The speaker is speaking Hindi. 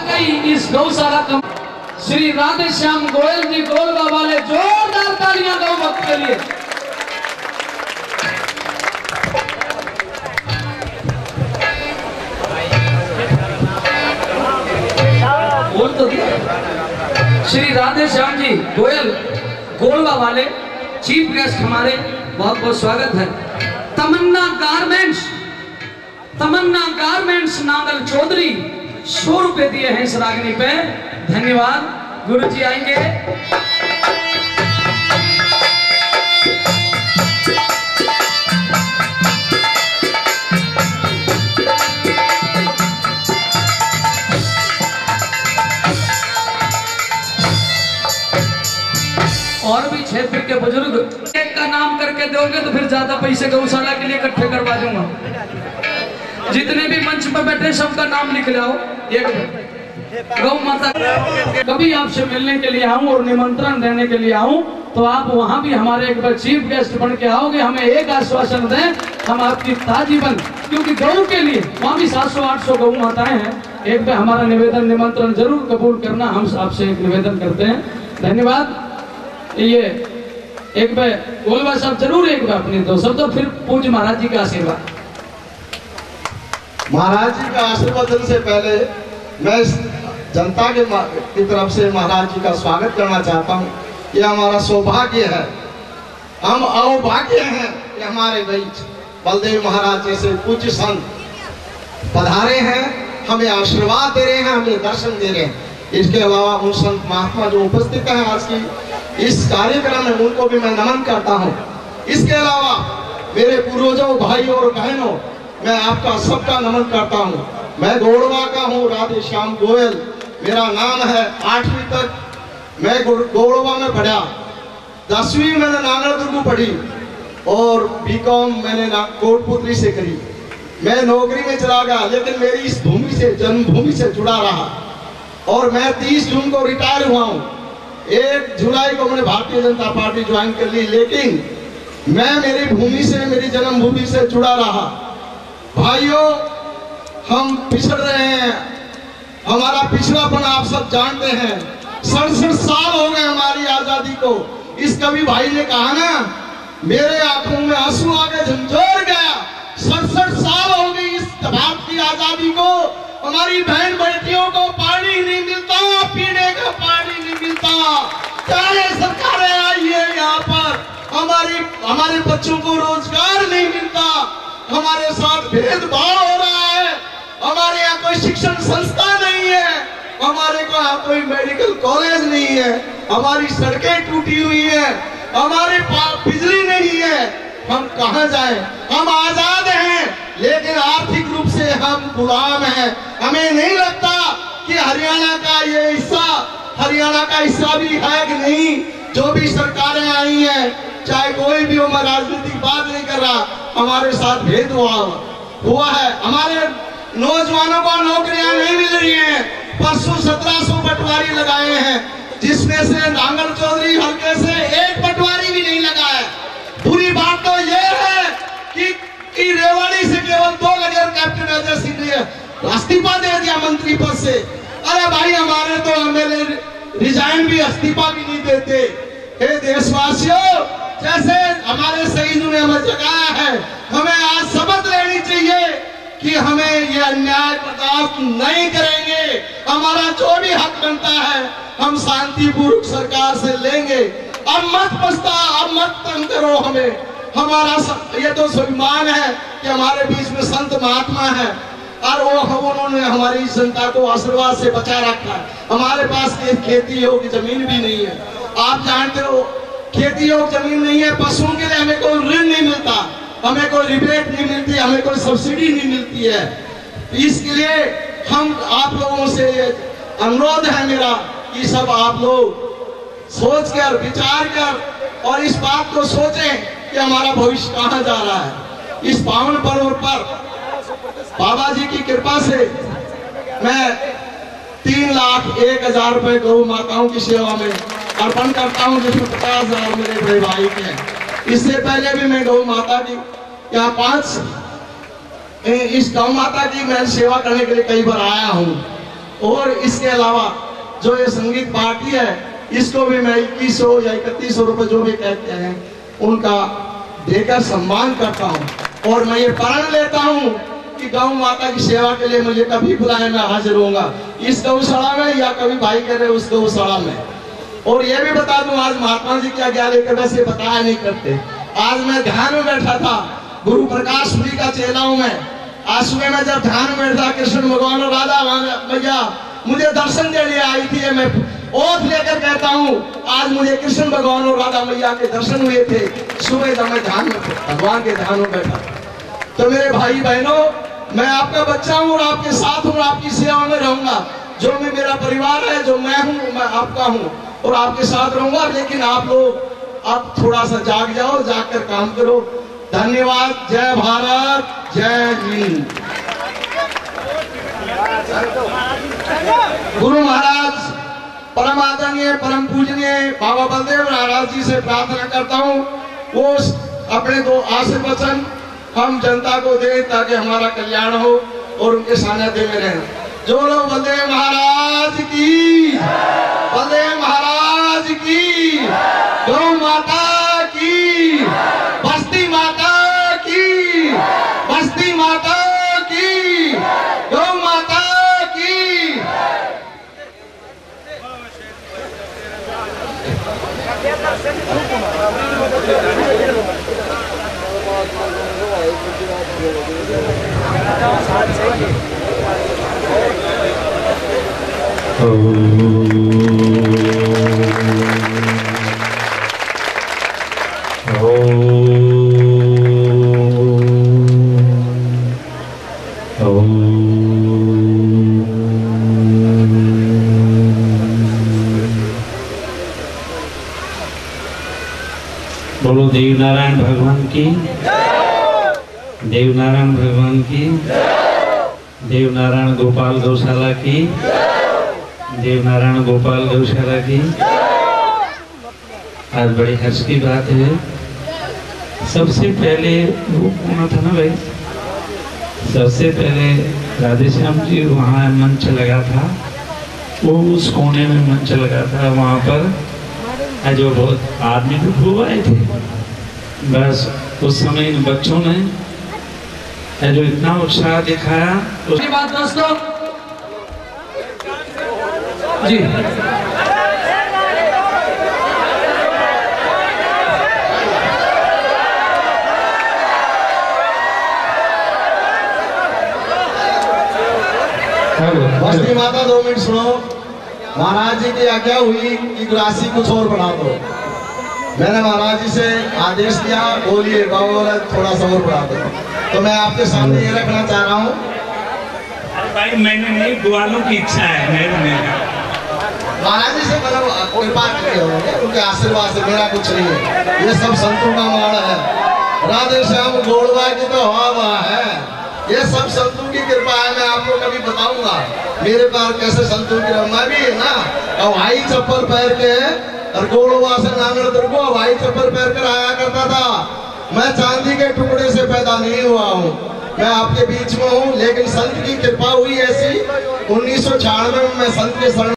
वाकई इस गौशाला का श्री राधे श्याम गोयल जी गोलवा वाले, जोरदार तालियां गौ भक्त के लिए। बोल तो दिया। श्री राधे श्याम जी गोयल गोलवा वाले चीफ गेस्ट हमारे, बहुत बहुत स्वागत है। तमन्ना गारमेंट्स नांगल चौधरी 100 रुपए दिए हैं इस रागनी पे, धन्यवाद। गुरु जी आएंगे। और भी क्षेत्र के बुजुर्ग, एक का नाम करके दोगे तो फिर ज्यादा पैसे गौशाला के लिए इकट्ठे करवा दूंगा। जितने भी मंच पर बैठे सबका नाम लिख लाओ। एक गौ माता कभी आपसे मिलने के लिए आऊं और निमंत्रण देने के लिए आऊं तो आप वहां भी हमारे एक बार चीफ गेस्ट बन के आओगे। हमें एक आश्वासन दें, हम आपकी ताजीवन, क्योंकि गौ के लिए वहां भी 700-800 गौ माताएं हैं। एक बार हमारा निवेदन निमंत्रण जरूर कबूल करना, हम आपसे एक निवेदन करते हैं। धन्यवाद। ये एक बार गोलवा साहब जरूर एक बार अपने दो शब्द, तो फिर पूज्य महाराज जी का आशीर्वाद। महाराज जी का आशीर्वाद से पहले मैं जनता की तरफ से महाराज जी का स्वागत करना चाहता हूँ। यह हमारा सौभाग्य है, हम अभाग्य हैं कि हमारे बीच बलदेव महाराज जैसे पूज्य संत पधारे हैं, हमें आशीर्वाद दे रहे हैं, हमें दर्शन दे रहे हैं। इसके अलावा उन संत महात्मा जो उपस्थित हैं आज की इस कार्यक्रम में, उनको भी मैं नमन करता हूँ। इसके अलावा मेरे पूर्वजों, भाइयों और बहनों, मैं आपका सबका नमन करता हूँ। मैं गोड़वा का हूँ, राधे श्याम गोयल मेरा नाम है। 8वीं तक मैं गोड़वा में पढ़ा, 10वीं मैंने नांगल दुर्ग पढ़ी और बीकॉम मैंने कोटपुतली से करी। मैं नौकरी में चला गया, लेकिन मेरी इस भूमि से, जन्मभूमि से जुड़ा रहा और मैं 30 जून को रिटायर हुआ हूँ। 1 जुलाई को मैंने भारतीय जनता पार्टी ज्वाइन कर ली, लेकिन मैं मेरी भूमि से, मेरी जन्मभूमि से जुड़ा रहा। भाइयों, हम पिछड़ रहे हैं, हमारा पिछड़ापन आप सब जानते हैं। 67 साल हो गए हमारी आजादी को। इस कवि भाई ने कहा ना, मेरे आंखों में आंसू आ गए, झंझोर गया। 67 साल हो गई इस भारत की आजादी को। हमारी बहन बेटियों को पानी नहीं मिलता, पीने का पानी नहीं मिलता। चाहे सरकारें आई है यहाँ पर, हमारे बच्चों को रोजगार नहीं मिलता, हमारे साथ भेदभाव हो रहा है। हमारे यहाँ कोई शिक्षण संस्था नहीं है, हमारे को यहाँ कोई मेडिकल कॉलेज नहीं है, हमारी सड़कें टूटी हुई है, हमारे पास बिजली नहीं है। हम कहाँ जाएं? हम आजाद हैं, लेकिन आर्थिक रूप से हम गुलाम हैं। हमें नहीं लगता कि हरियाणा का ये हिस्सा, हरियाणा का हिस्सा भी है कि नहीं। जो भी सरकारें आई हैं, चाहे कोई भी हो, मैं राजनीतिक बात नहीं कर रहा, हमारे साथ भेदभाव हुआ है। हमारे नौजवानों को नौकरियां नहीं मिल रही हैं। परसों 1700 पटवारी लगाए हैं, जिसमें से नांगल चौधरी हल्के से 1 पटवारी भी नहीं लगा है। बुरी बात तो ये है कि रेवाड़ी से केवल 2 गजर कैप्टन अजय सिंह ने इस्तीफा दे दिया मंत्री पद से। अरे भाई, हमारे तो मेरे रिजाइन भी, इस्तीफा भी नहीं देते। हे देशवासियों, जैसे हमारे शहीदों ने हमें जगाया है, हमें आज शपथ लेनी चाहिए कि हमें ये अन्याय बर्दाश्त नहीं करेंगे। हमारा जो भी हक बनता है हम शांतिपूर्वक सरकार से लेंगे। अब मत पछता, अब मत तंग करो हमें। हमारा ये तो स्वाभिमान है कि हमारे बीच में संत महात्मा है और उन्होंने हमारी जनता को आशीर्वाद से बचा रखा है। हमारे पास खेती योग्य जमीन भी नहीं है, आप जानते हो, खेती योग्य जमीन नहीं है। पशुओं के लिए हमें कोई ऋण नहीं मिलता, हमें कोई रिबेट नहीं मिलती, हमें कोई सब्सिडी नहीं मिलती है। इसके लिए हम आप लोगों से अनुरोध है मेरा कि सब आप लोग सोच कर, विचार कर और इस बात को सोचें कि हमारा भविष्य कहाँ जा रहा है। इस पावन पर्व पर बाबा जी की कृपा से मैं 3,01,000 रुपए गौ माताओं की सेवा में अर्पण करता हूं, जिसमें 50,000 मेरे बड़े भाई के हैं। इससे पहले भी मैं गौ माता की यहाँ इस गौ माता की मैं सेवा करने के लिए कई बार आया हूँ और इसके अलावा जो ये संगीत पार्टी है इसको भी मैं 2100 या 3100 रुपए जो भी कहते हैं उनका देकर सम्मान करता हूँ। और मैं ये प्रण लेता हूँ कि गौ माता की सेवा के लिए मुझे कभी बुलाए मैं हाजिर होऊंगा, इस गौशाला में या कभी भाई कह रहे उस गौशाला में। और ये भी बता दूं आज महात्मा जी क्या ज्ञान लेकर वैसे बताया नहीं करते। आज मैं ध्यान में बैठा था, गुरु प्रकाश पुरी का चेला हूं मैं। आज सुबह में जब ध्यान में बैठा कृष्ण भगवान और राधा मैया मुझे दर्शन के लिए आई थी, मैं ओथ लेकर कहता हूँ आज मुझे कृष्ण भगवान और राधा मैया के दर्शन हुए थे सुबह जब मैं ध्यान में भगवान के ध्यान में बैठा। तो मेरे भाई बहनों, मैं आपका बच्चा हूँ और आपके साथ हूँ, आपकी सेवा में रहूंगा। जो मैं मेरा परिवार है, जो मैं हूँ, मैं आपका हूँ और आपके साथ रहूंगा। लेकिन आप लोग अब थोड़ा सा जाग जाओ, जाग कर काम करो। धन्यवाद। जय भारत, जय हिंद। गुरु महाराज परम आदरणीय परम पूजनीय बाबा बलदेव महाराज जी से प्रार्थना करता हूँ वो अपने दो आशीर्वचन हम जनता को दे ताकि हमारा कल्याण हो और उनके सानिध्य में रहें। जो लोग बलदेव महाराज की, बलदेव महाराज की, गौ माता की, बस्ती माता की, बस्ती माता की, गौ माता की। बोलो देव नारायण भगवान की, देव नारायण भगवान की, देव नारायण गोपाल गौशाला की, देव नारायण गोपाल गौशाला की। आज बड़ी हर्ष की बात है। सबसे पहले वो कौन था ना भाई, सबसे पहले राधेश्याम जी वहाँ मंच लगा था, वो उस कोने में मंच लगा था, वहाँ पर जो बहुत आदमी तो खूब आए थे। बस उस समय इन बच्चों ने जो इतना उत्साह दिखाया उसके बाद दोस्तों जी बस्ती माता 2 मिनट सुनो। महाराज जी की आज्ञा हुई कि राशि कुछ और बढ़ा दो। मैंने महाराज जी से आदेश दिया, बोलिए बाबा थोड़ा सा और बढ़ा दो। तो मैं आपके सामने ये रखना चाह रहा हूँ। भाई मैंने नहीं, ग्वालों की इच्छा है मेरे। महाराज जी से मतलब कृपा की होगी, उनके आशीर्वाद से, मेरा कुछ नहीं है। ये सब संतों का माण है। राधे श्याम गोड़वा की तो हवा है, ये सब संतों की कृपा है। मैं आपको कभी बताऊंगा मेरे पास कैसे संतों की। मैं भी ना हवाई चप्पल पहन के और गोड़वा से नांगड़ को हवाई चप्पल पहन कर आया करता था। मैं चांदी के टुकड़े से पैदा नहीं हुआ हूँ, मैं आपके बीच में हूँ। लेकिन संत की कृपा हुई ऐसी 1996 में मैं संत के शरण